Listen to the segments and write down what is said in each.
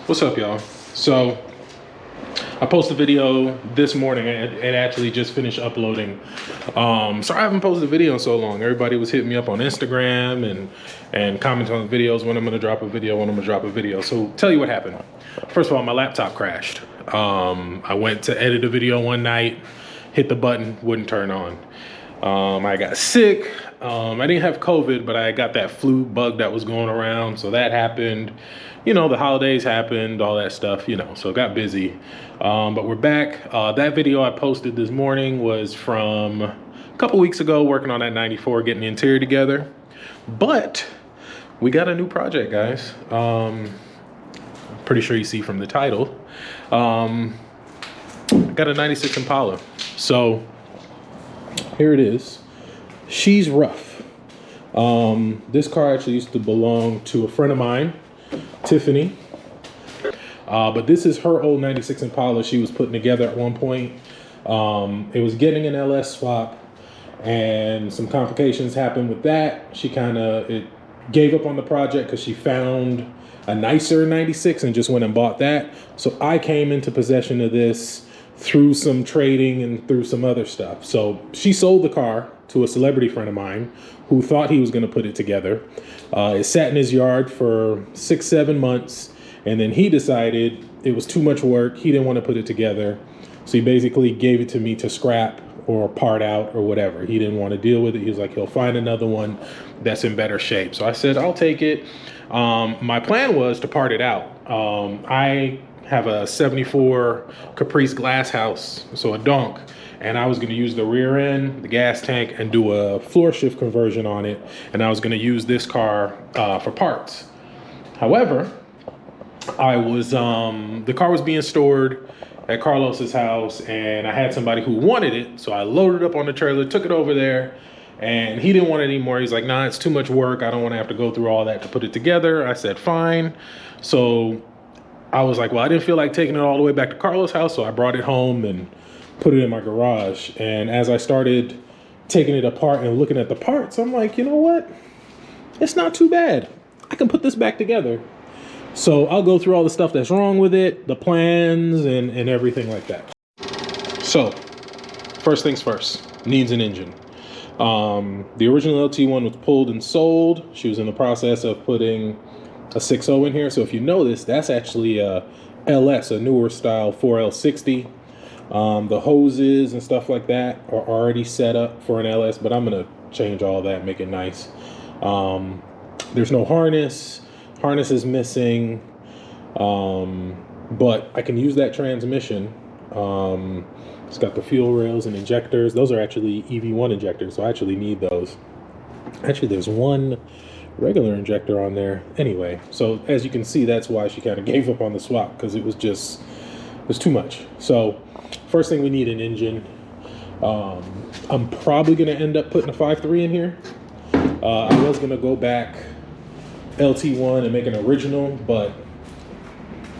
What's up, y'all? So I posted a video this morning and actually just finished uploading. Sorry I haven't posted a video in so long. Everybody was hitting me up on Instagram and commenting on the videos when I'm gonna drop a video, So tell you what happened. First of all, my laptop crashed. I went to edit a video one night, hit the button, wouldn't turn on. I got sick. I didn't have COVID, but I got that flu bug that was going around. So that happened. You know, the holidays happened, all that stuff, so it got busy. But we're back. That video I posted this morning was from a couple weeks ago, working on that 94, getting the interior together. But we got a new project, guys. Pretty sure you see from the title. Got a 96 Impala. So here it is. She's rough. This car actually used to belong to a friend of mine, Tiffany. But this is her old 96 Impala she was putting together at one point. It was getting an LS swap and some complications happened with that. She it gave up on the project because she found a nicer 96 and just went and bought that. So I came into possession of this through some trading and through some other stuff. So she sold the car to a celebrity friend of mine who thought he was going to put it together. It sat in his yard for 6-7 months, and then he decided it was too much work. He didn't want to put it together. So he basically gave it to me to scrap or part out or whatever. He didn't want to deal with it. He was like, he'll find another one that's in better shape. So I said, I'll take it. My plan was to part it out. I have a 74 Caprice glass house, so a donk. And I was going to use the rear end, the gas tank, and do a floor shift conversion on it. And I was going to use this car for parts. However, the car was being stored at Carlos's house, and I had somebody who wanted it. So I loaded it up on the trailer, took it over there, and he didn't want it anymore. He's like, nah, it's too much work. I don't want to have to go through all that to put it together. I said, fine. So I was like, well, I didn't feel like taking it all the way back to Carlos' house. So I brought it home and put it in my garage. And as I started taking it apart and looking at the parts, I'm like, you know what? It's not too bad. I can put this back together. So I'll go through all the stuff that's wrong with it, the plans and everything like that. So first things first, needs an engine. The original LT1 was pulled and sold. She was in the process of putting a 6.0 in here. So if you notice, that's actually a LS, a newer style 4L60. The hoses and stuff like that are already set up for an LS, but I'm gonna change all that, make it nice. There's no harness. Harness is missing, but I can use that transmission. It's got the fuel rails and injectors. Those are actually EV1 injectors, so I actually need those. Actually, there's one regular injector on there. Anyway, so as you can see, that's why she kind of gave up on the swap, because it was too much. So first thing, we need an engine. I'm probably going to end up putting a 5.3 in here. I was going to go back LT1 and make an original, but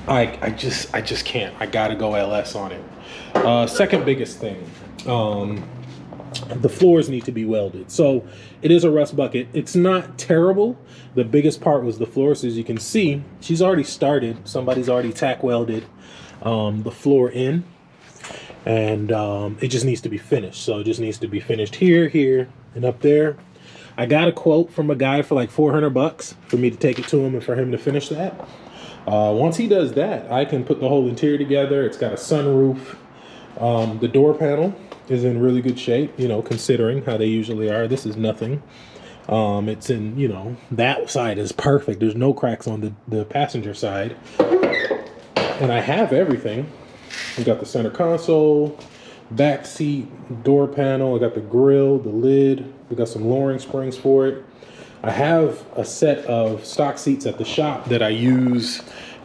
I just can't. I got to go LS on it. Second biggest thing, the floors need to be welded. So it is a rust bucket. It's not terrible. The biggest part was the floors. As you can see, she's already started. Somebody's already tack welded the floor in, and it just needs to be finished. So it just needs to be finished here, and up there. I got a quote from a guy for like $400 for me to take it to him and for him to finish that. Once he does that, I can put the whole interior together. It's got a sunroof. The door panel is in really good shape, considering how they usually are. This is nothing. It's in, that side is perfect. There's no cracks on the passenger side. And I have everything. We got the center console, back seat, door panel. I got the grill, the lid. We got some lowering springs for it. I have a set of stock seats at the shop that I use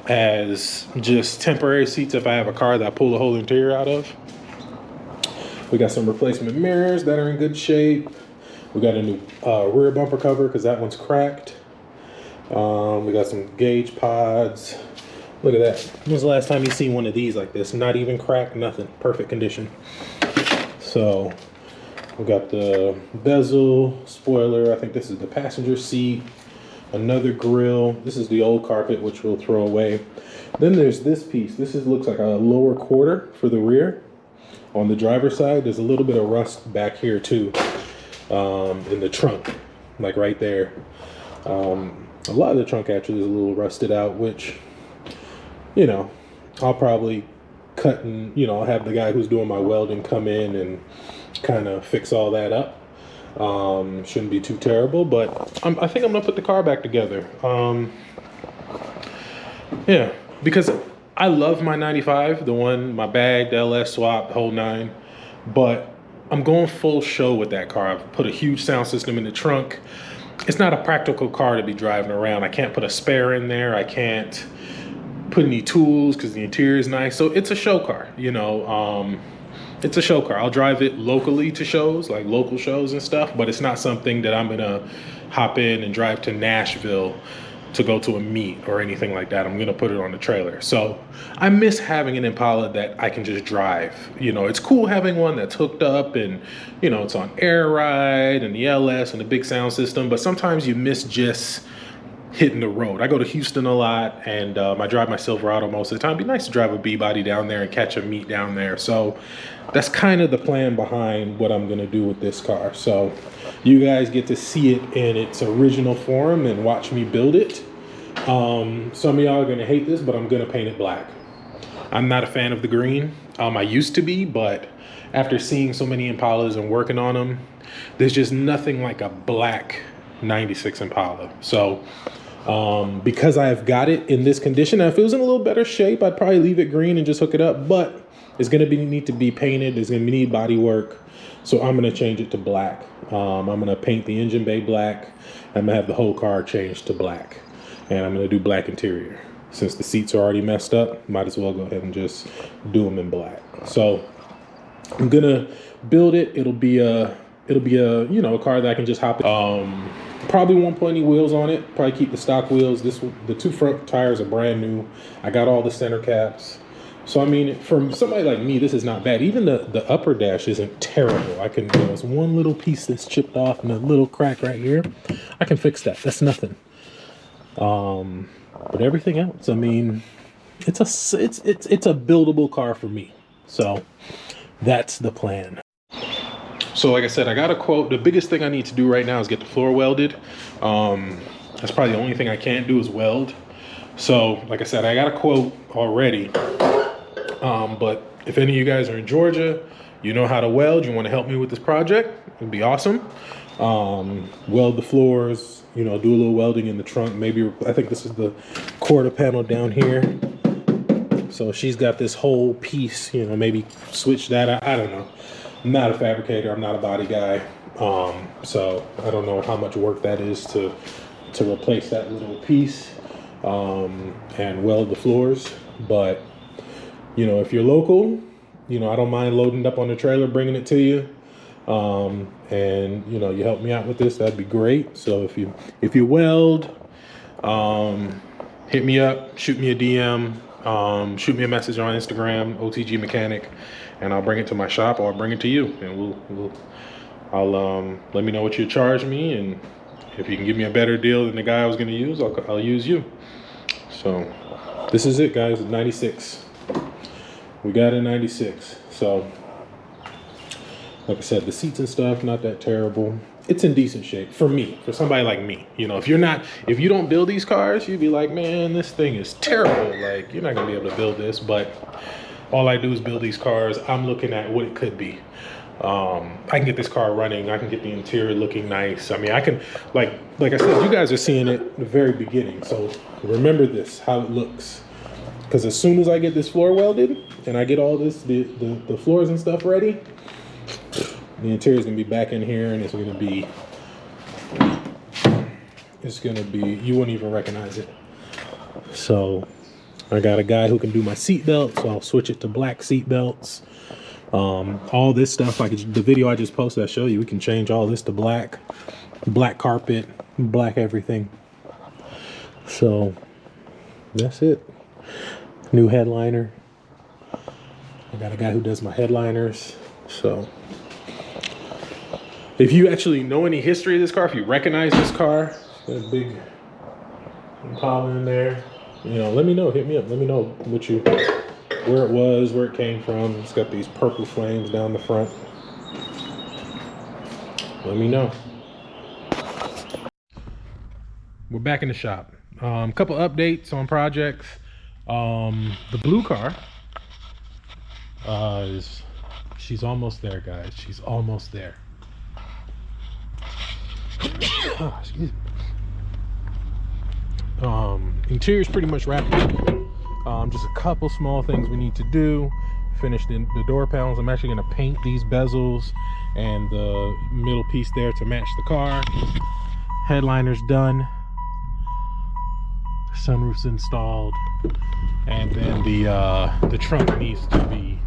as just temporary seats if I have a car that I pull the whole interior out of. We got some replacement mirrors that are in good shape. We got a new rear bumper cover because that one's cracked. We got some gauge pods. Look at that. When was the last time you seen one of these like this? Not even cracked, nothing. Perfect condition. So we got the bezel, spoiler. I think this is the passenger seat. another grill. This is the old carpet, which we'll throw away. Then there's this piece. Looks like a lower quarter for the rear. On the driver's side, there's a little bit of rust back here too, in the trunk, like right there. A lot of the trunk actually is a little rusted out, which, you know, I'll probably cut and, you know, I'll have the guy who's doing my welding come in and kind of fix all that up. Shouldn't be too terrible, but I think I'm gonna put the car back together. Yeah, because I love my 95, the one, my bag, the LS swap, the whole nine, but I'm going full show with that car. I've put a huge sound system in the trunk. It's not a practical car to be driving around. I can't put a spare in there. I can't put any tools because the interior is nice. So it's a show car, you know. It's a show car. I'll drive it locally to shows, like local shows and stuff, but it's not something that I'm gonna hop in and drive to Nashville to go to a meet or anything like that. I'm gonna put it on the trailer. So I miss having an Impala that I can just drive. You know, it's cool having one that's hooked up and, you know, it's on air ride and the LS and the big sound system, but sometimes you miss just hitting the road. I go to Houston a lot, and I drive my Silverado most of the time. It'd be nice to drive a B-body down there and catch a meet down there. So that's kind of the plan behind what I'm gonna do with this car. So you guys get to see it in its original form and watch me build it. Some of y'all are gonna hate this, but I'm gonna paint it black. I'm not a fan of the green. I used to be, but after seeing so many Impalas and working on them, there's just nothing like a black 96 Impala. So because I've got it in this condition, now if it was in a little better shape, I'd probably leave it green and just hook it up, but it's gonna need to be painted. It's gonna need body work. So I'm gonna change it to black. I'm gonna paint the engine bay black. I'm gonna have the whole car changed to black. And I'm gonna do black interior. Since the seats are already messed up, might as well go ahead and just do them in black. So I'm gonna build it. It'll be a you know, a car that I can just hop in. Probably won't put any wheels on it. Probably keep the stock wheels. The two front tires are brand new. I got all the center caps. So I mean, for somebody like me, this is not bad. Even the upper dash isn't terrible. I can, there's one little piece that's chipped off and a little crack right here. I can fix that. That's nothing. But everything else, I mean, it's a buildable car for me. So that's the plan. So like I said, I got a quote. The biggest thing I need to do right now is get the floor welded. That's probably the only thing I can't do is weld. So like I said, I got a quote already. But if any of you guys are in Georgia, you know how to weld, you want to help me with this project, it'd be awesome. Weld the floors, you know, do a little welding in the trunk. Maybe, I think this is the quarter panel down here. So she's got this whole piece, you know, maybe switch that. I don't know. I'm not a fabricator. I'm not a body guy. So I don't know how much work that is to replace that little piece and weld the floors. But, you know, if you're local, you know, I don't mind loading it up on the trailer, bringing it to you. And, you know, you help me out with this, that'd be great. So if you weld, hit me up, shoot me a DM, shoot me a message on Instagram, OTG Mechanic, and I'll bring it to my shop or I'll bring it to you, and I'll let me know what you charge me, and if you can give me a better deal than the guy I was gonna use, I'll use you. So this is it, guys. 96. We got a 96. So like I said, the seats and stuff, not that terrible. It's in decent shape for me, for somebody like me. You know, if you don't build these cars, you'd be like, man, this thing is terrible. Like, you're not gonna be able to build this. But all I do is build these cars. I'm looking at what it could be. I can get this car running. I can get the interior looking nice. I mean, I can, like I said, you guys are seeing it at the very beginning. So remember this, how it looks. Because as soon as I get this floor welded and I get all this, the floors and stuff ready, the interior is gonna be back in here, and it's gonna be, you wouldn't even recognize it. So I got a guy who can do my seat belts, so I'll switch it to black seat belts. All this stuff, like the video I just posted, I show you, we can change all this to black carpet, black everything. So that's it. New headliner. I got a guy who does my headliners. So if you actually know any history of this car, if you recognize this car, it's got a Impala in there. You know, let me know, hit me up. Let me know where it was, where it came from. It's got these purple flames down the front. Let me know. We're back in the shop. Couple updates on projects. The blue car she's almost there, guys. She's almost there. Oh, excuse me. Interior's pretty much wrapped up. Just a couple small things we need to do. Finished in the door panels. I'm actually going to paint these bezels and the middle piece there to match the car. Headliner's done. Sunroof's installed, and then the trunk needs to be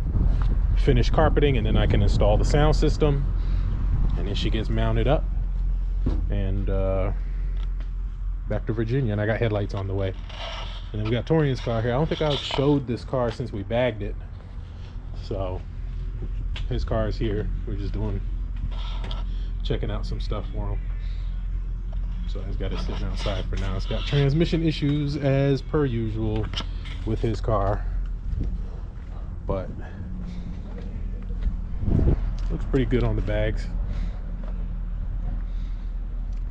finished carpeting, and then I can install the sound system, and then she gets mounted up and back to Virginia. And I got headlights on the way. And then we got Torian's car here. I don't think I've showed this car since we bagged it, so his car is here. We're just checking out some stuff for him. So he's got it sitting outside for now. It's got transmission issues as per usual with his car, but looks pretty good on the bags.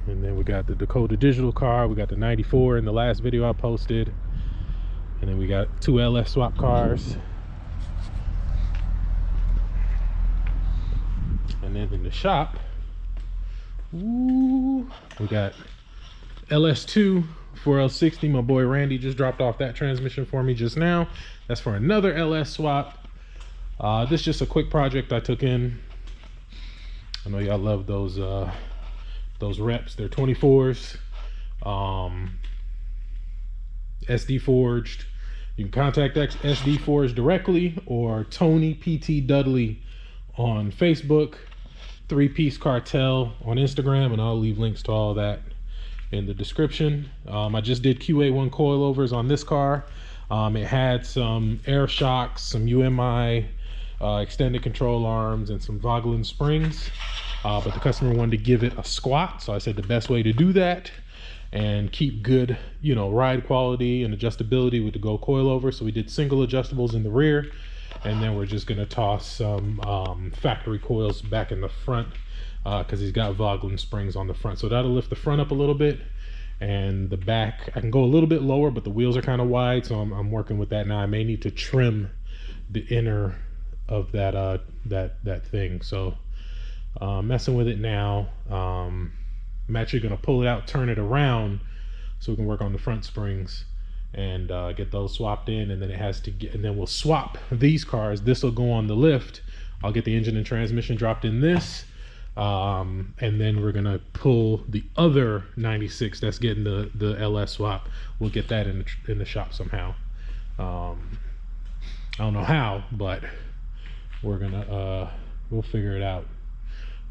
And then we got the Dakota digital car. We got the 94 in the last video I posted. And then we got 2 LS swap cars. And then in the shop, ooh, we got LS2 4L60. My boy Randy just dropped off that transmission for me just now. That's for another LS swap. This is just a quick project I took in. I know y'all love those reps. They're 24s, SD forged. You can contact SD Forged directly, or Tony PT Dudley on Facebook, 3-Piece Cartel on Instagram, and I'll leave links to all that in the description. I just did QA1 coilovers on this car. It had some air shocks, some UMI extended control arms, and some Vogelin springs, but the customer wanted to give it a squat, so I said the best way to do that and keep good, you know, ride quality and adjustability with the Go coilover. So we did single adjustables in the rear, and then we're just gonna toss some factory coils back in the front because he's got Vogelin springs on the front. So that'll lift the front up a little bit, and the back I can go a little bit lower, but the wheels are kind of wide, so I'm working with that now. I may need to trim the inner of that that thing, so messing with it now. I'm actually going to pull it out, turn it around, so we can work on the front springs and get those swapped in. And then it has to get, and then we'll swap these cars. This will go on the lift. I'll get the engine and transmission dropped in this, and then we're gonna pull the other 96 that's getting the LS swap. We'll get that in the shop somehow. I don't know how, but we're gonna we'll figure it out,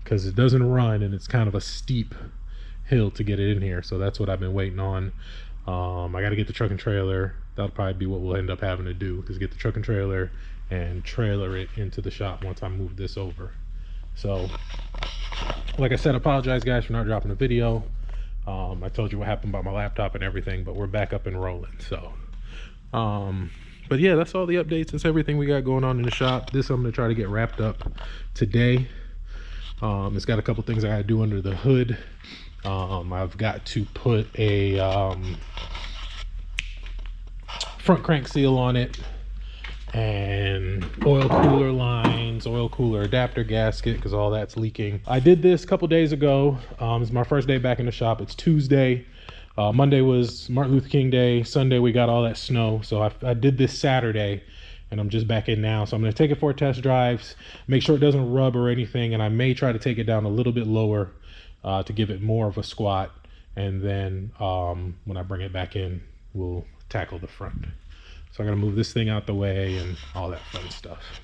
because it doesn't run and it's kind of a steep hill to get it in here. So that's what I've been waiting on. I got to get the truck and trailer. That'll probably be what we'll end up having to do, is get the truck and trailer and trailer it into the shop once I move this over. So like I said, I apologize guys for not dropping a video. I told you what happened about my laptop and everything, but we're back up and rolling. So but yeah, that's all the updates. That's everything we got going on in the shop. This I'm gonna try to get wrapped up today. It's got a couple things I gotta do under the hood. I've got to put a front crank seal on it, and oil cooler lines, oil cooler adapter gasket, because all that's leaking. I did this a couple days ago. It's my first day back in the shop. It's Tuesday. Monday was Martin Luther King Day. Sunday we got all that snow, so I did this Saturday, and I'm just back in now. So I'm gonna take it for test drives, make sure it doesn't rub or anything, and I may try to take it down a little bit lower to give it more of a squat, and then when I bring it back in, we'll tackle the front. So I gotta move this thing out the way and all that fun stuff.